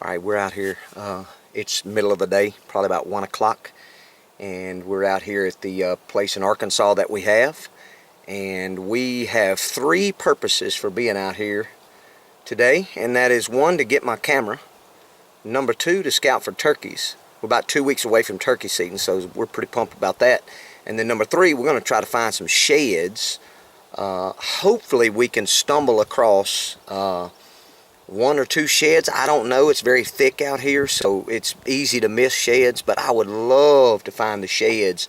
All right, we're out here. It's middle of the day, probably about 1 o'clock, and we're out here at the place in Arkansas that we have. And we have three purposes for being out here today, and that is one, to get my camera. Number two, to scout for turkeys. We're about 2 weeks away from turkey season, so we're pretty pumped about that. And then number three, we're going to try to find some sheds. Hopefully we can stumble across one or two sheds. I don't know. It's very thick out here, so it's easy to miss sheds, but I would love to find the sheds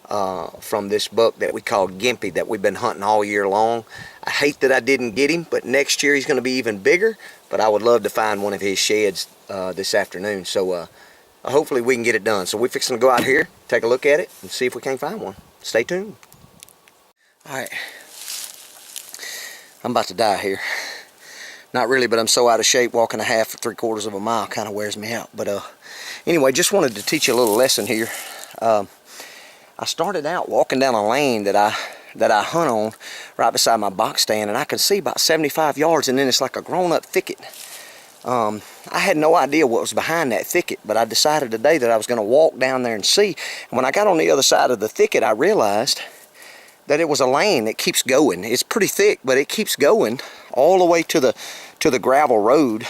from this buck that we call Gimpy that we've been hunting all year long. I hate that I didn't get him, but next year he's going to be even bigger, but I would love to find one of his sheds this afternoon. So hopefully we can get it done. So we're fixing to go out here, take a look at it, and see if we can't find one. Stay tuned. All right. I'm about to die here. Not really, but I'm so out of shape, walking a half or 3/4 of a mile kind of wears me out. But anyway, just wanted to teach you a little lesson here. I started out walking down a lane that I hunt on right beside my box stand, and I could see about 75 yards, and then it's like a grown-up thicket. I had no idea what was behind that thicket, but I decided today that I was going to walk down there and see. And when I got on the other side of the thicket, I realized that it was a lane that keeps going. It's pretty thick, but it keeps going all the way to the gravel road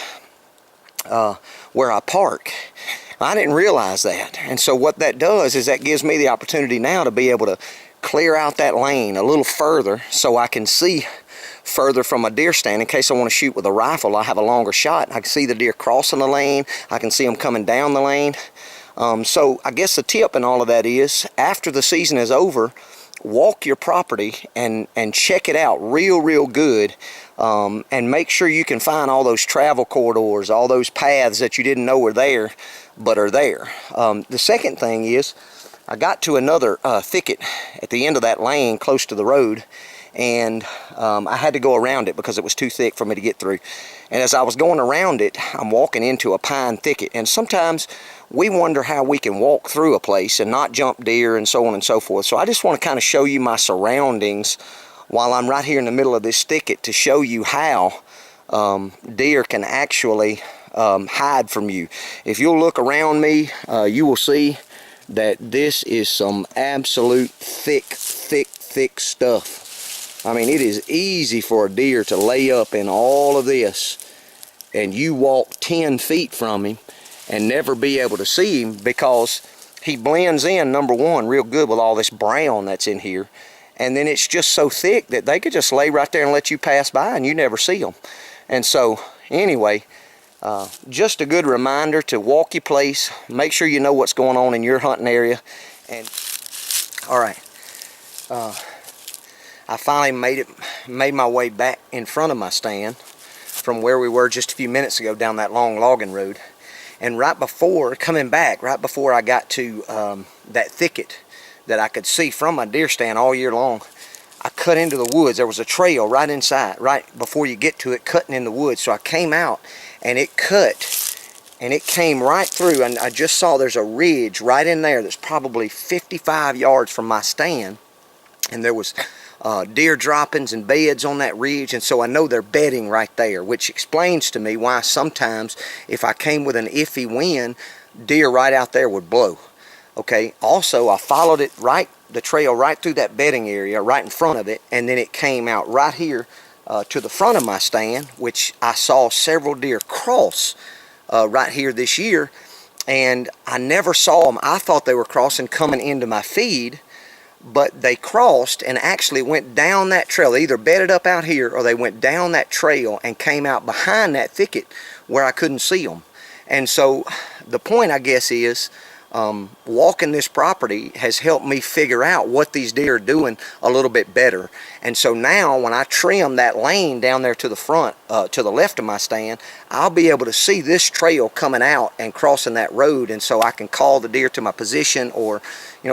where I park. I didn't realize that, and so what that does is that gives me the opportunity now to be able to clear out that lane a little further so I can see further from a deer stand. In case I want to shoot with a rifle, I have a longer shot. I can see the deer crossing the lane. I can see them coming down the lane. So I guess the tip in all of that is, after the season is over, walk your property and check it out real good, and make sure you can find all those travel corridors, all those paths that you didn't know were there but are there. The second thing is, I got to another thicket at the end of that lane close to the road, and I had to go around it because it was too thick for me to get through. And as I was going around it, I'm walking into a pine thicket, and sometimes we wonder how we can walk through a place and not jump deer and so on and so forth. So I just want to kind of show you my surroundings while I'm right here in the middle of this thicket, to show you how deer can actually hide from you. If you'll look around me, you will see that this is some absolute thick stuff. I mean, it is easy for a deer to lay up in all of this, and you walk 10 feet from him and never be able to see him, because he blends in, number one, real good with all this brown that's in here. And then it's just so thick that they could just lay right there and let you pass by and you never see them. And so anyway, just a good reminder to walk your place, make sure you know what's going on in your hunting area. And all right, I finally made my way back in front of my stand from where we were just a few minutes ago down that long logging road. And right before coming back, right before I got to that thicket that I could see from my deer stand all year long, I cut into the woods. There was a trail right inside, right before you get to it, cutting in the woods. So I came out and it cut, and it came right through, and I just saw there's a ridge right in there that's probably 55 yards from my stand, and there was deer droppings and beds on that ridge, and so I know they're bedding right there, which explains to me why sometimes if I came with an iffy wind, deer right out there would blow. Okay, also I followed it the trail right through that bedding area right in front of it, and then it came out right here to the front of my stand, which I saw several deer cross right here this year, and I never saw them. I thought they were crossing coming into my feed, but they crossed and actually went down that trail. They either bedded up out here or they went down that trail and came out behind that thicket where I couldn't see them. And so the point, I guess, is walking this property has helped me figure out what these deer are doing a little bit better. And so now when I trim that lane down there to the front, to the left of my stand, I'll be able to see this trail coming out and crossing that road, and so I can call the deer to my position, or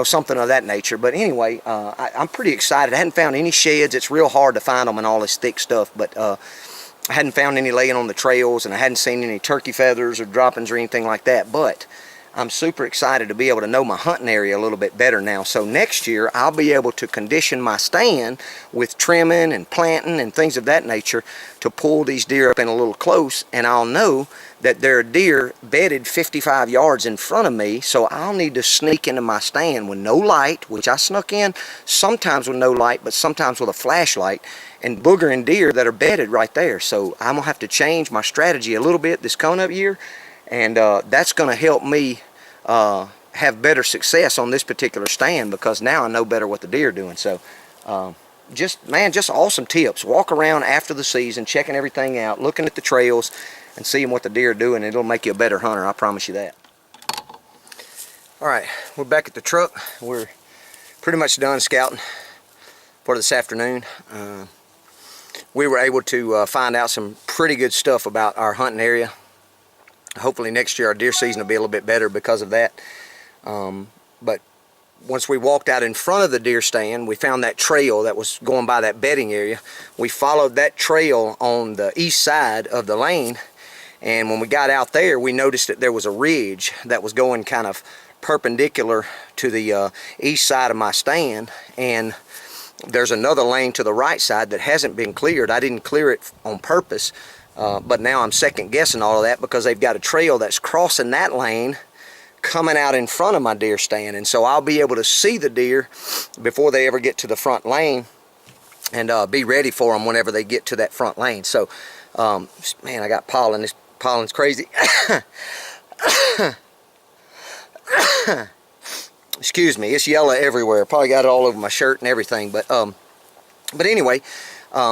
something of that nature. But anyway, I'm pretty excited. I hadn't found any sheds. It's real hard to find them in all this thick stuff, but I hadn't found any laying on the trails, and I hadn't seen any turkey feathers or droppings or anything like that. But I'm super excited to be able to know my hunting area a little bit better now. So next year I'll be able to condition my stand with trimming and planting and things of that nature to pull these deer up in a little close, and I'll know that there are deer bedded 55 yards in front of me, so I'll need to sneak into my stand with no light, which I snuck in sometimes with no light, but sometimes with a flashlight, and boogering deer that are bedded right there. So I'm gonna have to change my strategy a little bit this coming up year, and that's gonna help me have better success on this particular stand, because now I know better what the deer are doing. So just awesome tips. Walk around after the season, checking everything out, looking at the trails, and seeing what the deer are doing. It'll make you a better hunter, I promise you that. Alright, we're back at the truck. We're pretty much done scouting for this afternoon. We were able to find out some pretty good stuff about our hunting area. Hopefully next year our deer season will be a little bit better because of that. But once we walked out in front of the deer stand, we found that trail that was going by that bedding area. We followed that trail on the east side of the lane, and when we got out there, we noticed that there was a ridge that was going kind of perpendicular to the east side of my stand, and there's another lane to the right side that hasn't been cleared. I didn't clear it on purpose, but now I'm second guessing all of that, because they've got a trail that's crossing that lane coming out in front of my deer stand, and so I'll be able to see the deer before they ever get to the front lane, and be ready for them whenever they get to that front lane. So man, I got pollen. This pollen's crazy. Excuse me, it's yellow everywhere. Probably got it all over my shirt and everything, but anyway,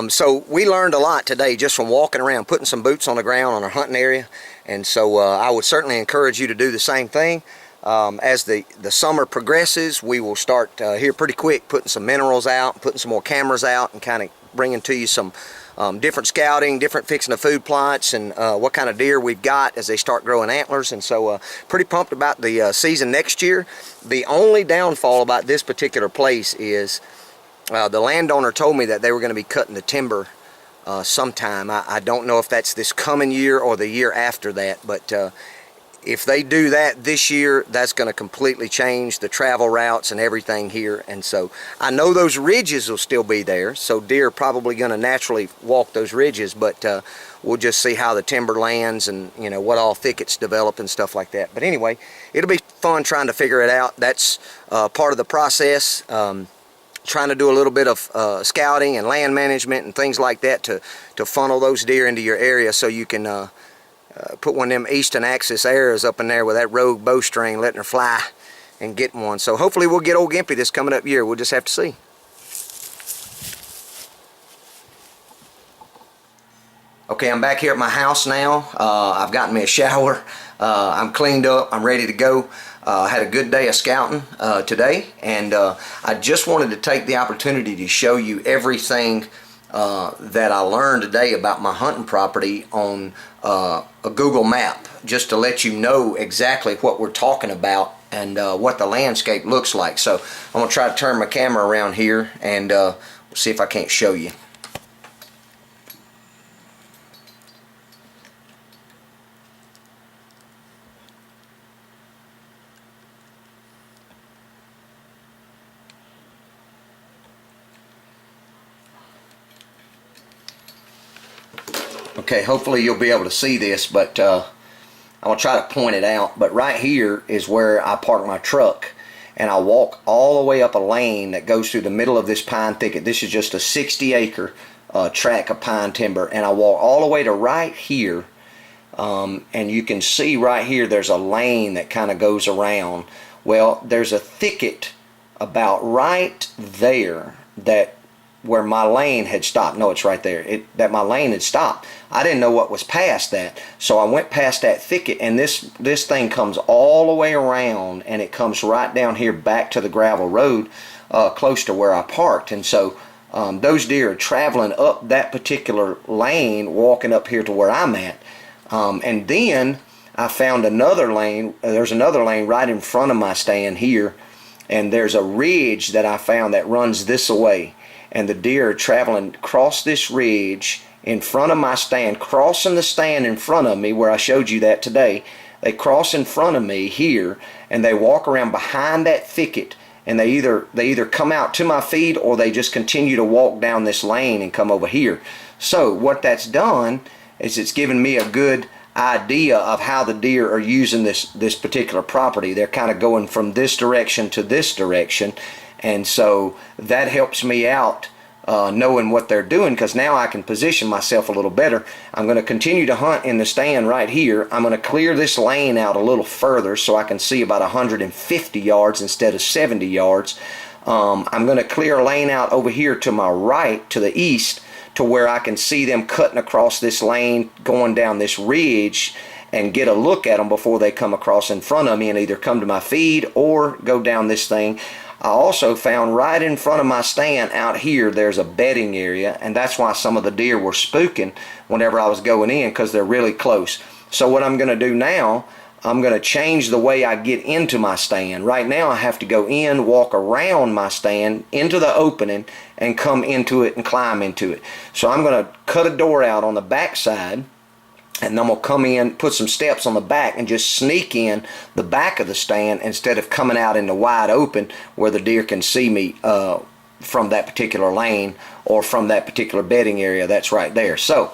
so we learned a lot today just from walking around, putting some boots on the ground on our hunting area, and so I would certainly encourage you to do the same thing. As the summer progresses, we will start here pretty quick putting some minerals out, putting some more cameras out, and kind of bringing to you some different scouting, different fixing of food plots, and what kind of deer we've got as they start growing antlers. And so pretty pumped about the season next year. The only downfall about this particular place is the landowner told me that they were going to be cutting the timber sometime. I don't know if that's this coming year or the year after that, but if they do that this year, that's going to completely change the travel routes and everything here. And so I know those ridges will still be there, so deer are probably going to naturally walk those ridges, but we'll just see how the timber lands and, you know, what all thickets develop and stuff like that. But anyway, it'll be fun trying to figure it out. That's part of the process. Trying to do a little bit of scouting and land management and things like that to funnel those deer into your area, so you can put one of them Eastern Axis arrows up in there with that rogue bowstring, letting her fly and getting one. So hopefully we'll get old Gimpy this coming up year. We'll just have to see. Okay, I'm back here at my house now. I've gotten me a shower. I'm cleaned up. I'm ready to go. I had a good day of scouting today, and I just wanted to take the opportunity to show you everything that I learned today about my hunting property on a Google map, just to let you know exactly what we're talking about and what the landscape looks like. So I'm going to try to turn my camera around here, and we'll see if I can't show you. Okay, hopefully you'll be able to see this, but I'm going to try to point it out. But right here is where I park my truck, and I walk all the way up a lane that goes through the middle of this pine thicket. This is just a 60-acre tract of pine timber, and I walk all the way to right here, and you can see right here there's a lane that kind of goes around. Well, there's a thicket about right there that where my lane had stopped. No, it's right there. That my lane had stopped. I didn't know what was past that, so I went past that thicket, and this thing comes all the way around, and it comes right down here back to the gravel road close to where I parked. And so those deer are traveling up that particular lane, walking up here to where I'm at. And then I found another lane. There's another lane right in front of my stand here, and there's a ridge that I found that runs this way. And the deer are traveling across this ridge in front of my stand, crossing the stand in front of me where I showed you that today. they cross in front of me here, and they walk around behind that thicket, and they either come out to my feed, or they just continue to walk down this lane and come over here. So what that's done is it's given me a good idea of how the deer are using this particular property. They're kind of going from this direction to this direction, and so that helps me out knowing what they're doing, because now I can position myself a little better. I'm going to continue to hunt in the stand right here. I'm going to clear this lane out a little further so I can see about 150 yards instead of 70 yards. I'm going to clear a lane out over here to my right, to the east, to where I can see them cutting across this lane, going down this ridge, and get a look at them before they come across in front of me and either come to my feed or go down this thing. I also found right in front of my stand out here there's a bedding area, and that's why some of the deer were spooking whenever I was going in, because they're really close. So what I'm going to do now, I'm going to change the way I get into my stand. Right now I have to go in, walk around my stand into the opening, and come into it and climb into it. So I'm going to cut a door out on the back side, and I'm going to come in, put some steps on the back, and just sneak in the back of the stand instead of coming out in the wide open where the deer can see me from that particular lane or from that particular bedding area that's right there. So